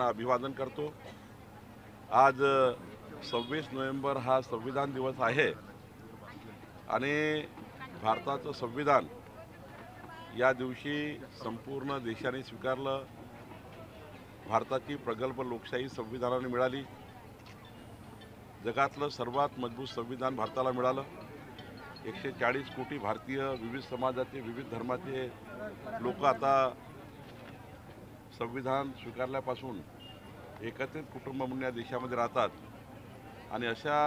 अभिवादन करतो। आज 26 नोव्हेंबर हा संविधान दिवस आहे आणि भारताचं संविधान या दिवशी संपूर्ण देशाने स्वीकारलं। भारताची प्रगल्भ लोकशाही संविधानाने मिळाली। जगातलं सर्वात मजबूत संविधान भारताला मिळालं। 140 कोटी भारतीय, विविध समाजाचे, विविध धर्माचे लोक आता संविधान स्वीकारल्यापासून एकत्रित कुटुंब म्हणून या देशामध्ये राहतात आणि अशा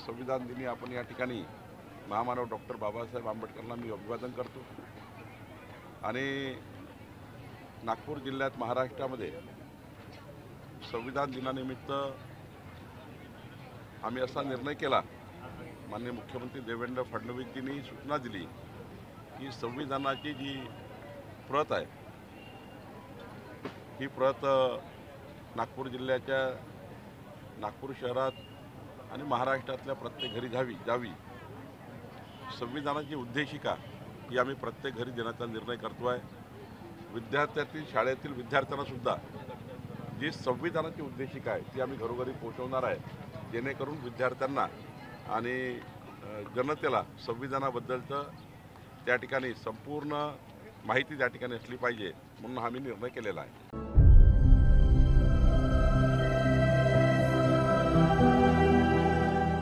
संविधान दिनी आपण या ठिकाणी महामानव डॉक्टर बाबासाहेब आंबेडकरांना मी अभिवादन करतो। आणि नागपूर जिल्ह्यात महाराष्ट्रामध्ये संविधान दिनानिमित्त आम्ही असा निर्णय केला, माननीय मुख्यमंत्री देवेंद्र फडणवीसजींनी सूचना दिली की संविधानाची जी प्रत आहे ही प्रत नागपूर जिल्ह्याच्या, नागपूर शहरात आणि महाराष्ट्रातल्या प्रत्येक घरी जावी। संविधानाची उद्देशिका ही आम्ही प्रत्येक घरी देण्याचा निर्णय करतो आहे। विद्यार्थ्यातील, शाळेतील विद्यार्थ्यांनासुद्धा जी संविधानाची उद्देशिका आहे ती आम्ही घरोघरी पोहोचवणार आहे, जेणेकरून विद्यार्थ्यांना आणि जनतेला संविधानाबद्दलचं त्या ठिकाणी संपूर्ण माहिती त्या ठिकाणी असली पाहिजे, म्हणून हा मी निर्णय केलेला आहे।